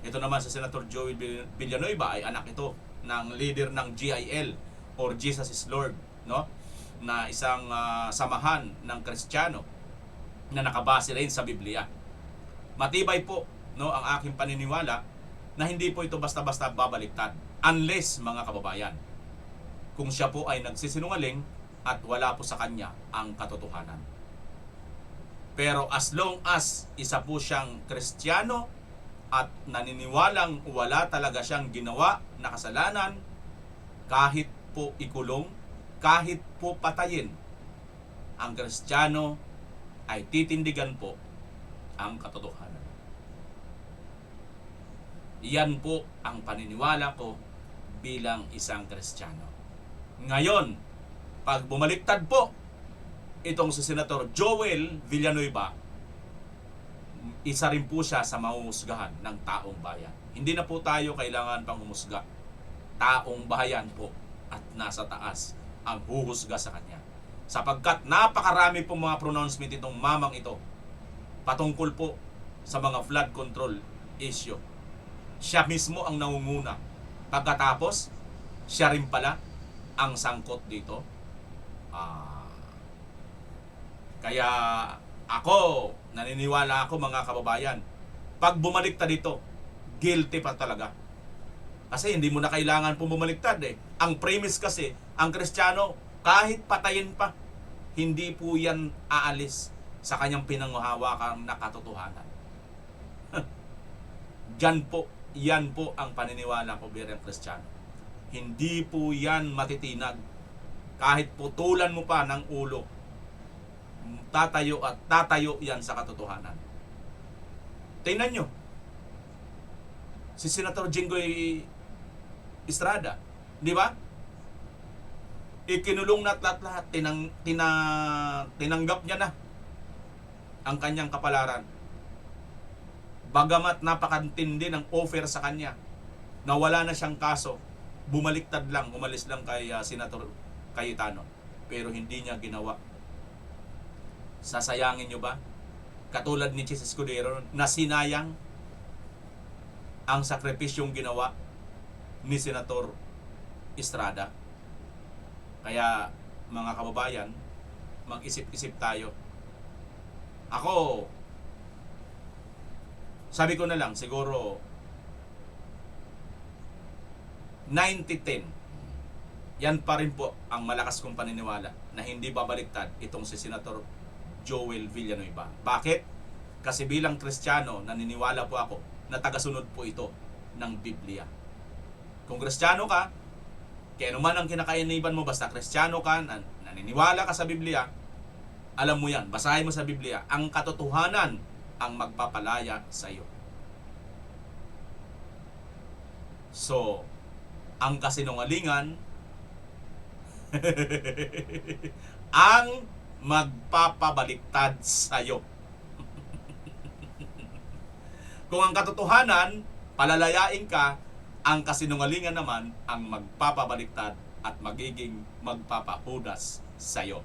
ito naman sa Senator Joel Villanueva ay anak ito ng leader ng GIL or Jesus is Lord, no? Na isang samahan ng Kristiyano na nakabase rin sa Biblia. Matibay po, no, ang aking paniniwala na hindi po ito basta-basta babaliktad unless, mga kababayan, kung siya po ay nagsisinungaling at wala po sa kanya ang katotohanan. Pero as long as isa po siyang Kristiyano at naniniwalang wala talaga siyang ginawa na kasalanan, kahit po ikulong, kahit po patayin, ang Kristiyano ay titindigan po ang katotohanan. Yan po ang paniniwala ko bilang isang Kristiyano. Ngayon, pag bumaliktad po itong si Senator Joel Villanueva, isa rin po siya sa mahuhusgahan ng taong bayan. Hindi na po tayo kailangan pang humusga. Taong bayan po at nasa taas ang huhusga sa kanya. Sapagkat napakarami po mga pronouncement itong mamang ito patungkol po sa mga flood control issue. Siya mismo ang nangunguna. Pagkatapos, siya rin pala ang sangkot dito. Kaya ako, naniniwala ako mga kababayan, pag bumaliktad dito, guilty pa talaga. Kasi hindi mo na kailangan po bumaliktad eh. Ang premise kasi, ang Kristiyano, kahit patayin pa, hindi po yan aalis sa kanyang pinanguhawakang na katotohanan. Yan po ang paniniwala ko bilang Kristiyano. Hindi po yan matitinag. Kahit putulan mo pa ng ulo, tatayo at tatayo yan sa katotohanan. Tingnan nyo, si Senator Jinggoy Estrada, di ba? Ikinulong na lahat, tinanggap niya na ang kanyang kapalaran. Bagamat napakantindi ng offer sa kanya, nawala na siyang kaso, bumaliktad lang, umalis lang kay Senator Cayetano, pero hindi niya ginawa. Sasayangin nyo ba? Katulad ni Chis Escudero na sinayang ang sakripisyong ginawa ni Senator Estrada. Kaya mga kababayan, mag-isip-isip tayo. Ako, sabi ko na lang, siguro 90-10. Yan pa rin po ang malakas kong paniniwala na hindi babaliktad itong si Senator Joel Villanueva. Bakit? Kasi bilang Kristiyano, naniniwala po ako na tagasunod po ito ng Biblia. Kung Kristiyano ka, kaya naman ang kinakainiban mo, basta Kristiyano ka, naniniwala ka sa Biblia, alam mo yan, basahin mo sa Biblia, ang katotohanan ang magpapalaya sa iyo. So, ang kasinungalingan ang magpapabaliktad sa'yo. Kung ang katotohanan, palalayain ka, ang kasinungalingan naman ang magpapabaliktad at magiging magpapahudas sa'yo.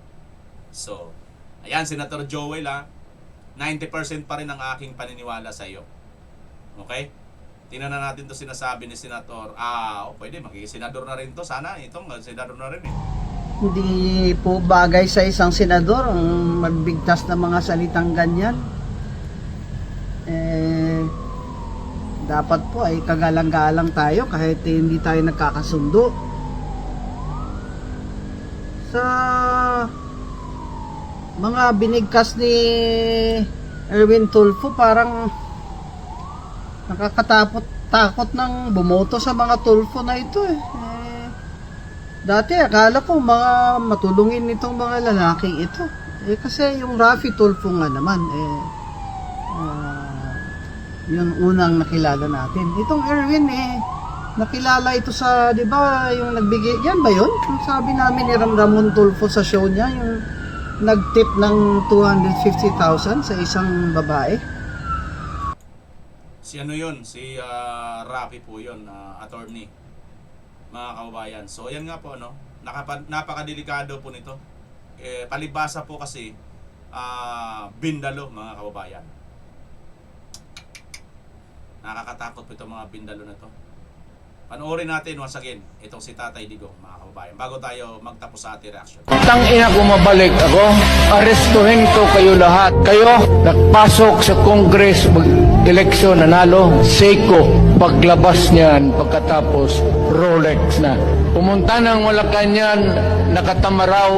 So, ayan, Senator Joel, 90% pa rin ang aking paniniwala sa iyo. Okay? Tingnan na natin to sinasabi ni Senator. Pwede, magiging senador na rin to. Sana, itong senador na rin eh. Hindi po bagay sa isang senador ang magbigtas ng mga salitang ganyan. Dapat po ay kagalang-galang tayo kahit hindi tayo nagkakasundo. Sa mga binigkas ni Erwin Tulfo, parang nakakatakot ng bumoto sa mga Tulfo na ito eh. Dati akala ko mga matulungin nitong mga lalaking ito. Kasi yung Raffy Tulfo nga naman yung unang nakilala natin. Itong Erwin nakilala ito sa, di ba, yung nagbigay, yan ba yun? Yung sabi namin ni Ramon Tulfo sa show niya, yung nag-tip ng 250,000 sa isang babae. Si ano yun? Si Raffy po yun, attorney. Mga kababayan. So, ayan nga po, napakadelikado po nito. Palibasa po kasi, bindalo, mga kababayan. Nakakatakot po itong mga bindalo na to. Panoorin natin once again itong si Tatay Digong, mga kababayan, bago tayo magtapos sa ating reaction. Tangina ko mabalik ako, arestuhin ko kayo lahat. Kayo, nagpasok sa Congress, mag-eleksyon, nanalo, Seiko, paglabas niyan, pagkatapos, Rolex na. Pumunta ng Malacanang, nakatamaraw,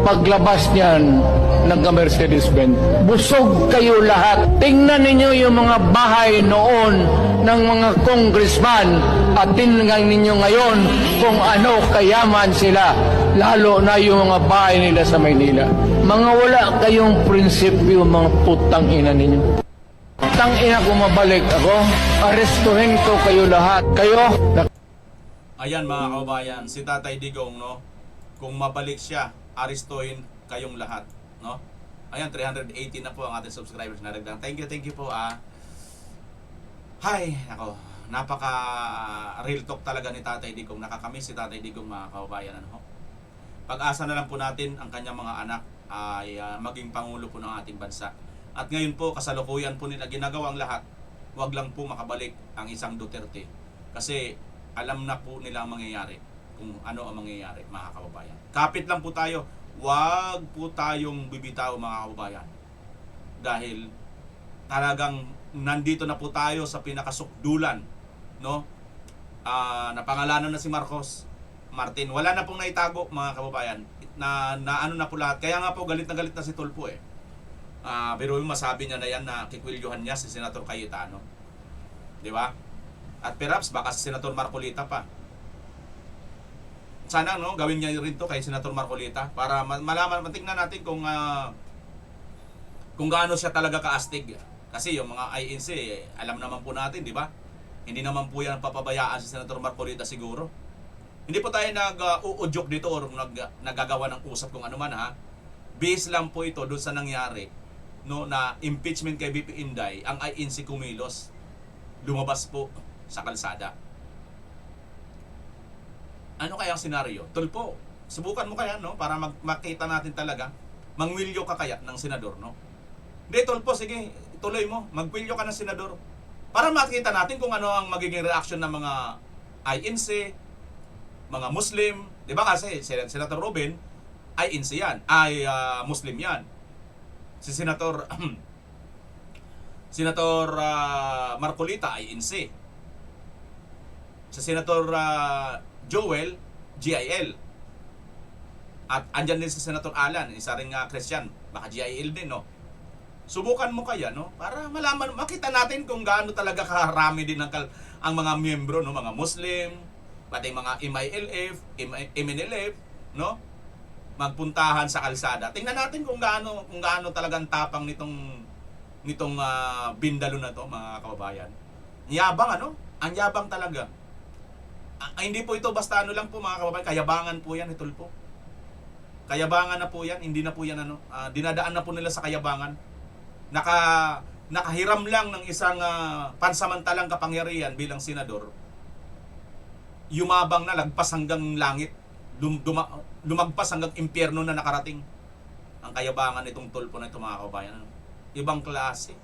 paglabas niyan, nagka-Mercedes-Benz. Busog kayo lahat. Tingnan ninyo yung mga bahay noon ng mga congressman at tingnan ninyo ngayon kung ano kayaman sila. Lalo na yung mga bahay nila sa Maynila. Mga wala kayong prinsipyo, mga putang ina ninyo. Putang ina ko mabalik ako, arestuhin ko kayo lahat. Kayo, Ayan mga kababayan, si Tatay Digong, kung mabalik siya, arestuhin kayong lahat. Ayan, 380 na po ang ating subscribers na nagdang. Thank you po. Hay, nako, napaka real talk talaga ni Tatay Digong. Nakakamiss si Tatay Digong, mga kababayan. Pag-asa na lang po natin ang kanyang mga anak ay maging pangulo po ng ating bansa. At ngayon po, kasalukuyan po nila ginagawa ang lahat. Huwag lang po makabalik ang isang Duterte. Kasi alam na po nila ang mangyayari, kung ano ang mangyayari, mga kababayan. Kapit lang po tayo. Huwag po tayong bibitaw, mga kababayan. Dahil talagang nandito na po tayo sa pinakasukdulan, napangalanan na si Martin. Wala na pong naitago, mga kababayan. Na ano na po lahat. Kaya nga po galit na si Tulfo eh. Pero yung masabi niya na yan na kikwilyohan niya si Senator Cayetano. Di ba? At perhaps baka si Senator Marcolita pa. Sana gawin niya rin to kay Senator Marcolita para malaman, matingnan natin kung gaano siya talaga kaastig. Kasi yung mga INC, alam naman po natin, di ba? Hindi naman po yan papabayaan si Senator Marcolita siguro. Hindi po tayo nag-uudyok dito or nagagawa ng usap kung ano man Base lang po ito doon sa nangyari na impeachment kay BP Inday, ang INC kumilos. Lumabas po sa kalsada. Ano kaya ang senaryo? Tulfo, subukan mo kaya para makita natin talaga. Mangwilyo ka kaya ng senador, Hindi, Tulfo, sige, tuloy mo. Magwilyo ka ng senador. Para makita natin kung ano ang magiging reaction ng mga INC, mga Muslim. Di ba kasi, Senator Robin, INC yan. Muslim yan. Si Senator Marcolita, INC. Si Senator Joel, GIL. At andyan din si Senator Alan, isa ring Christian, baka GIL din, Subukan mo kaya, para malaman, makita natin kung gaano talaga karami din ang mga miyembro, mga Muslim, pati mga MILF, MNLF, magpuntahan sa kalsada. Tingnan natin kung gaano talagang tapang nitong bindalo na to, mga kababayan. Yabang, ang yabang talaga. Hindi po ito basta ano lang po mga kababayan, kayabangan po yan, Tulfo. Kayabangan na po yan, hindi na po yan dinadaan na po nila sa kayabangan. Nakahiram lang ng isang pansamantalang kapangyarihan bilang senador. Yumabang na, lagpas hanggang langit, lumagpas hanggang impyerno na nakarating. Ang kayabangan nitong Tulfo na ito mga kababayan. Ibang klase.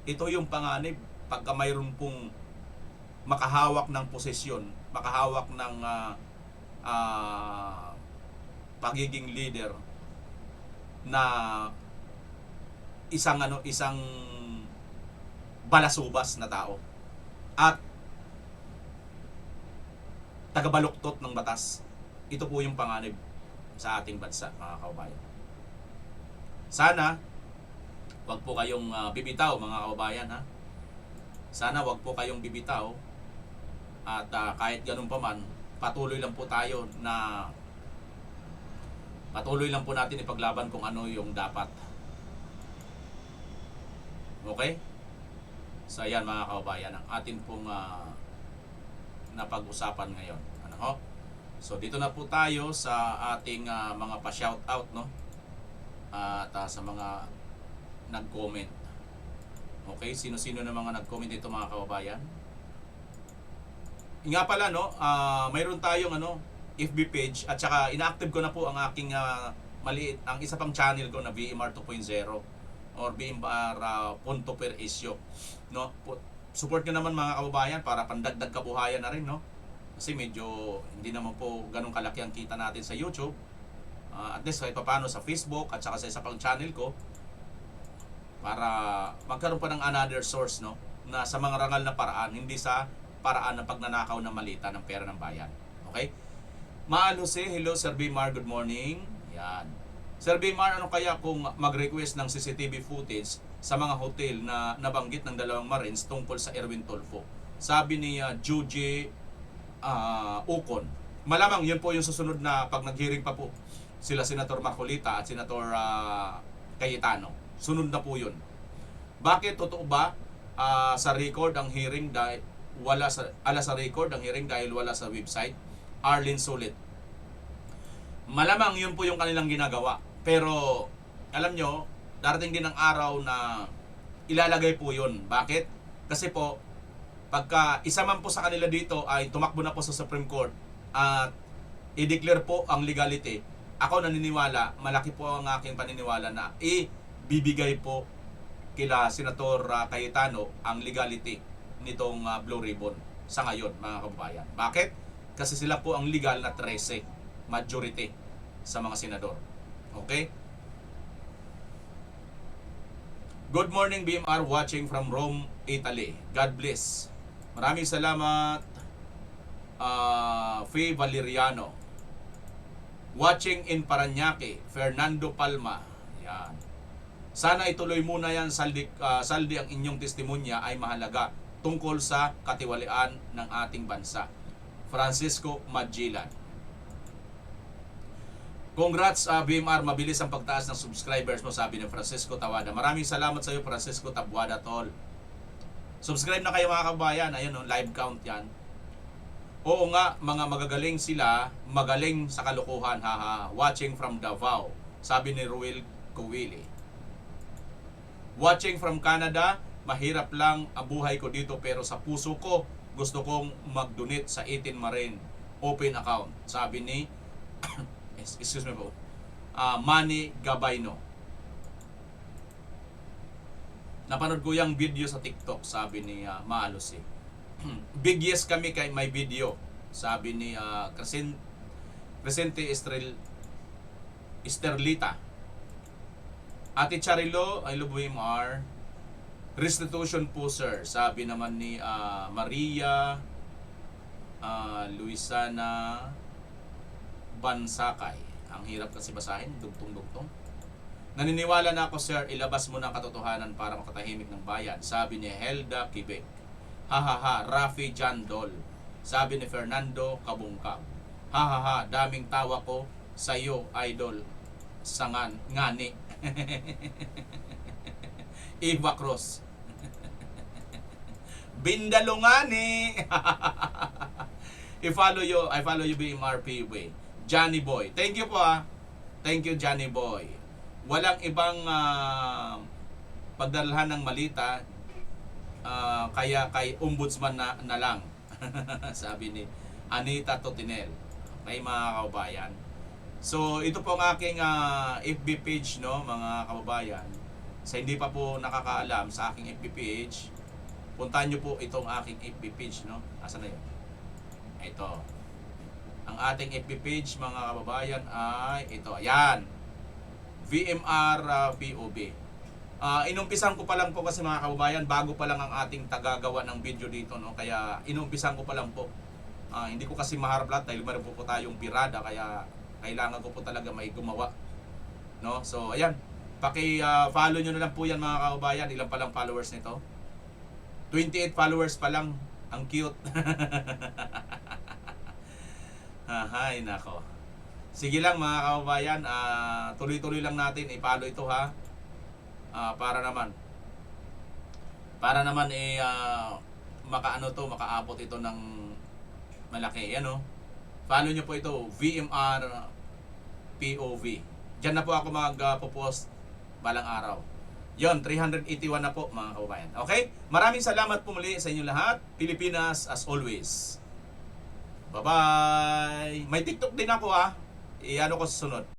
Ito yung panganib pagka mayroon pong makahawak ng posisyon, makahawak ng pagiging leader na isang balasubas na tao at tagabaluktot ng batas. Ito po yung panganib sa ating bansa, mga kababayan. Sana wag po kayong bibitaw, mga kababayan, ha. Sana wag po kayong bibitaw. At kahit ganun pa man, patuloy lang po natin ipaglaban kung ano yung dapat. Okay? So ayan mga kababayan, ang atin pong napag-usapan ngayon. Ano ho? So dito na po tayo sa ating mga pa-shoutout, no? At sa mga nag-comment. Okay? Sino-sino na mga nag-comment dito mga kababayan? Nga pala, no, mayroon tayong FB page at saka ina-active ko na po ang aking maliit, ang isa pang channel ko na VMR 2.0 or VMR punto per issue, no. Support nyo naman mga kababayan para pandagdag kabuhayan na rin, no, kasi medyo hindi naman po ganun kalaki ang kita natin sa YouTube. At least kahit paano sa Facebook at saka sa isa pang channel ko para magkaroon pa ng another source, no, na sa mga rangal na paraan, hindi sa paraan ng pagnanakaw ng malita ng pera ng bayan. Okay? Maalose, hello Sir Bimar, good morning. Yan. Sir Bimar, ano kaya kung mag-request ng CCTV footage sa mga hotel na nabanggit ng dalawang Marines tungkol sa Erwin Tulfo? Sabi ni Juji Ukon. Malamang yun po yung susunod na pag nag-hearing pa po sila Senator Marcolita at Senator Cayetano. Sunod na po yun. Bakit? Totoo ba sa record ang hearing dahil wala sa record ang hearing dahil wala sa website? Arlene Sulit. Malamang yun po yung kanilang ginagawa. Pero alam nyo, darating din ang araw na ilalagay po yun. Bakit? Kasi po, pagka isa man po sa kanila dito ay tumakbo na po sa Supreme Court at i-declare po ang legality, ako naniniwala, malaki po ang aking paniniwala na ibibigay po kila Senator Cayetano ang legality nitong Blue Ribbon sa ngayon, mga kababayan. Bakit? Kasi sila po ang legal na 13 majority sa mga senador. Okay? Good morning BMR, watching from Rome, Italy. God bless. Maraming salamat Faye Valeriano. Watching in Parañaque, Fernando Palma. Yan. Sana ituloy muna yan, saldi ang inyong testimonya ay mahalaga tungkol sa katiwalian ng ating bansa. Francisco Magellan. Congrats BMR, mabilis ang pagtaas ng subscribers mo, sabi ni Francisco Tawada. Maraming salamat sa iyo Francisco Tawada tol. Subscribe na kayo mga kabayan. Ayun, live count yan. Oo nga, mga magagaling sila, magaling sa kalokohan, haha. Watching from Davao, sabi ni Ruel Kuwili. Watching from Canada, mahirap lang ang buhay ko dito pero sa puso ko gusto kong mag-donate sa 18 Marine open account, sabi ni excuse me po, Manny Gabayno. Napanood ko yung video sa TikTok, sabi ni Maalos eh. Big yes kami kay may video, sabi ni Crescente Esterlita. Ate Charilo, I love BMR. Restitution po sir, sabi naman ni Maria Luisana Bansakay. Ang hirap kasi basahin, dugtong-dugtong. Naniniwala na ako sir, ilabas mo na ang katotohanan para makatahimik ng bayan, sabi ni Helda Quebec. Hahaha, Rafi Jandol, sabi ni Fernando Kabungkab. Hahaha, daming tawa ko sa iyo, idol. Sangan, ngani. Eva Cruz. I follow you BMRP way. Johnny Boy. Thank you po ah. Thank you Johnny Boy. Walang ibang pagdalhan ng malita kaya kay ombudsman na lang. Sabi ni Anita Totinel. May mga kababayan. So ito po ang aking FB page, no, mga kababayan. Sa hindi pa po nakakaalam sa aking FB page, puntahan nyo po itong aking FB page, no? Asan na yun? Ito. Ang ating FB page, mga kababayan, ay ito. Ayan. VMR POB. Inumpisan ko pa lang po kasi mga kababayan, bago pa lang ang ating tagagawa ng video dito, no? Kaya inumpisan ko pa lang po. Hindi ko kasi maharap lahat dahil meron po tayong pirada, kaya kailangan ko po talaga may gumawa, no? So ayan, paki-follow nyo na lang po yan mga kababayan. Ilan pa lang followers nito? 28 followers pa lang. Ang cute. Hay nako. Sige lang mga kababayan, tuloy-tuloy lang natin i-follow ito ha. Para naman makaabot ito ng malaki, ano? Follow nyo po ito, VMR POV. Diyan na po ako mag-post balang araw. Yon, 381 na po mga kababayan. Okay? Maraming salamat po muli sa inyo lahat. Pilipinas as always. Bye-bye! May TikTok din ako ha. I-ano ko sa sunod.